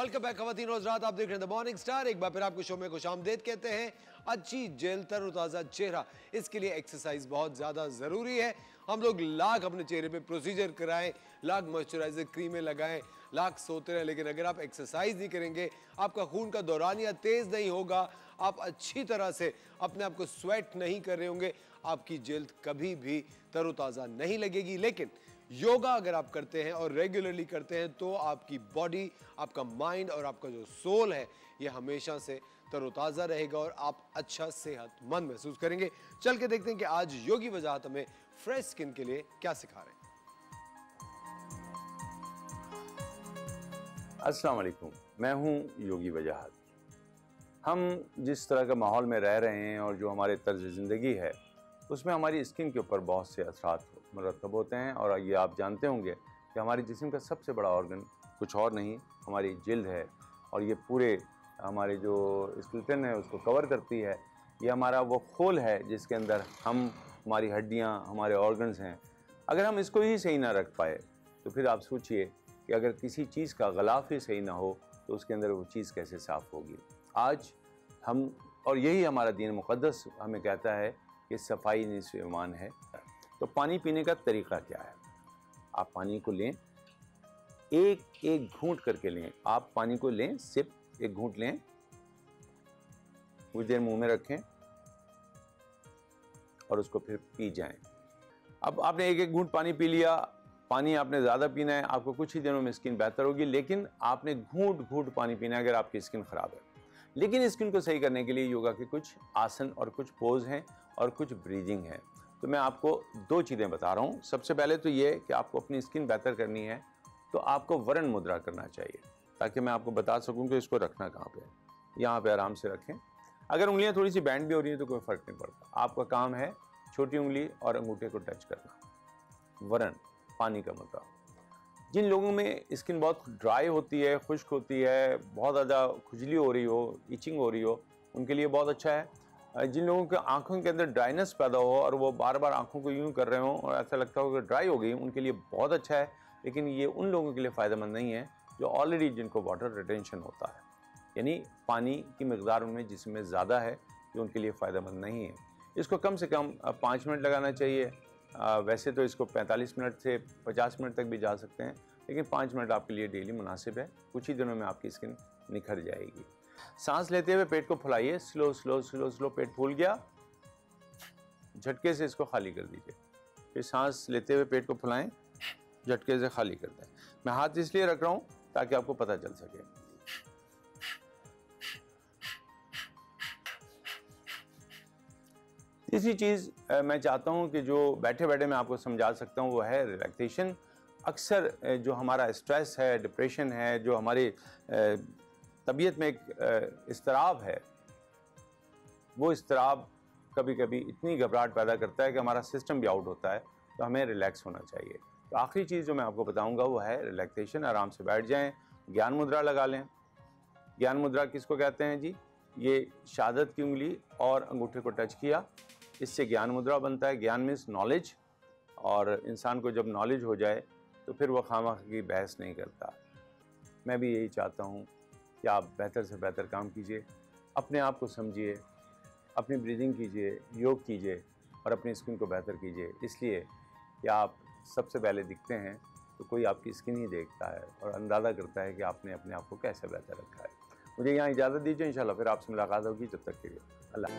Welcome back खवातीन और हज़रात, आप देख रहे हैं द मॉर्निंग स्टार। एक बार फिर आपको शो में खुशामदीद कहते हैं। अच्छी जेल, तरोताज़ा चेहरा, इसके लिए एक्सरसाइज बहुत ज़्यादा ज़रूरी है। हम लोग लाख अपने चेहरे पे प्रोसीजर कराएं, लाख मॉइस्चराइजर क्रीमें लगाएं, लाख सोते रहें, लेकिन अगर आप एक्सरसाइज नहीं करेंगे, आपका खून का दौरानिया तेज़ नहीं होगा, आप अच्छी तरह से अपने आप को स्वेट नहीं कर रहे होंगे, आपकी जेल कभी भी तरोताज़ा नहीं लगेगी। लेकिन योगा अगर आप करते हैं और रेगुलरली करते हैं तो आपकी बॉडी, आपका माइंड और आपका जो सोल है ये हमेशा से तरोताज़ा रहेगा और आप अच्छा सेहतमंद महसूस करेंगे। चल के देखते हैं कि आज योगी वजाहत हमें फ्रेश स्किन के लिए क्या सिखा रहे हैं। अस्सलाम वालेकुम, मैं हूं योगी वजाहत। हम जिस तरह के माहौल में रह रहे हैं और जो हमारे तर्ज ज़िंदगी है उसमें हमारी स्किन के ऊपर बहुत से असरात मरतब होते हैं। और ये आप जानते होंगे कि हमारे जिस्म का सबसे बड़ा ऑर्गन कुछ और नहीं, हमारी जिल्द है। और ये पूरे हमारे जो स्केलेटन है उसको कवर करती है। ये हमारा वो खोल है जिसके अंदर हमारी हड्डियाँ, हमारे ऑर्गन्स हैं। अगर हम इसको ही सही ना रख पाए तो फिर आप सोचिए कि अगर किसी चीज़ का ग़िलाफ़ ही सही ना हो तो उसके अंदर वो चीज़ कैसे साफ़ होगी। आज हम, और यही हमारा दीन मुक़द्दस हमें कहता है कि सफाई निस्फ़ ईमान है। तो पानी पीने का तरीक़ा क्या है? आप पानी को लें, एक एक घूंट करके लें। आप पानी को लें, सिप, एक घूंट लें, कुछ देर मुंह में रखें और उसको फिर पी जाएं। अब आपने एक एक घूंट पानी पी लिया। पानी आपने ज़्यादा पीना है, आपको कुछ ही दिनों में स्किन बेहतर होगी, लेकिन आपने घूंट घूंट पानी पीना है अगर आपकी स्किन ख़राब है। लेकिन स्किन को सही करने के लिए योगा के कुछ आसन और कुछ पोज हैं और कुछ ब्रीदिंग है। तो मैं आपको दो चीज़ें बता रहा हूँ। सबसे पहले तो ये कि आपको अपनी स्किन बेहतर करनी है तो आपको वरण मुद्रा करना चाहिए, ताकि मैं आपको बता सकूँ कि इसको रखना कहाँ पे है। यहाँ पे आराम से रखें। अगर उंगलियाँ थोड़ी सी बैंड भी हो रही हैं तो कोई फ़र्क नहीं पड़ता। आपका काम है छोटी उंगली और अंगूठे को टच करना। वरण, पानी का मुद्रा। जिन लोगों में स्किन बहुत ड्राई होती है, खुश्क होती है, बहुत ज़्यादा खुजली हो रही हो, इचिंग हो रही हो, उनके लिए बहुत अच्छा है। जिन लोगों के आंखों के अंदर ड्राइनेस पैदा हो और वो बार बार आंखों को यूं कर रहे हों और ऐसा लगता हो कि ड्राई हो गई, उनके लिए बहुत अच्छा है। लेकिन ये उन लोगों के लिए फ़ायदेमंद नहीं है जो ऑलरेडी जिनको वाटर रिटेंशन होता है, यानी पानी की मकदार उनमें जिसमें ज़्यादा है, ये उनके लिए फ़ायदेमंद नहीं है। इसको कम से कम 5 मिनट लगाना चाहिए। वैसे तो इसको 45 मिनट से 50 मिनट तक भी जा सकते हैं, लेकिन 5 मिनट आपके लिए डेली मुनासिब है। कुछ ही दिनों में आपकी स्किन निखर जाएगी। सांस लेते हुए पेट को फुलाइए, स्लो स्लो स्लो स्लो। पेट फूल गया, झटके से इसको खाली कर दीजिए। फिर सांस लेते हुए पेट को फुलाएं, झटके से खाली कर दें। मैं हाथ इसलिए रख रहा हूँ ताकि आपको पता चल सके। तीसरी चीज़ मैं चाहता हूँ कि जो बैठे बैठे मैं आपको समझा सकता हूँ वो है रिलैक्सेशन। अक्सर जो हमारा स्ट्रेस है, डिप्रेशन है, जो हमारी तबीयत में एक इस्तराब है, वो इस्तराब कभी कभी इतनी घबराहट पैदा करता है कि हमारा सिस्टम भी आउट होता है। तो हमें रिलैक्स होना चाहिए। तो आखिरी चीज़ जो मैं आपको बताऊंगा वो है रिलैक्सेशन। आराम से बैठ जाएं, ज्ञान मुद्रा लगा लें। ज्ञान मुद्रा किसको कहते हैं जी? ये शहादत की उंगली और अंगूठे को टच किया, इससे ज्ञान मुद्रा बनता है। ज्ञान मीन्स नॉलेज, और इंसान को जब नॉलेज हो जाए तो फिर वह खामखा की बहस नहीं करता। मैं भी यही चाहता हूँ कि आप बेहतर से बेहतर काम कीजिए, अपने आप को समझिए, अपनी ब्रीदिंग कीजिए, योग कीजिए और अपनी स्किन को बेहतर कीजिए। इसलिए कि आप सबसे पहले दिखते हैं तो कोई आपकी स्किन ही देखता है और अंदाज़ा करता है कि आपने अपने आप को कैसे बेहतर रखा है। मुझे यहाँ इजाज़त दीजिए, इंशाल्लाह फिर आपसे मुलाकात होगी। जब तक के लिए अल्लाह।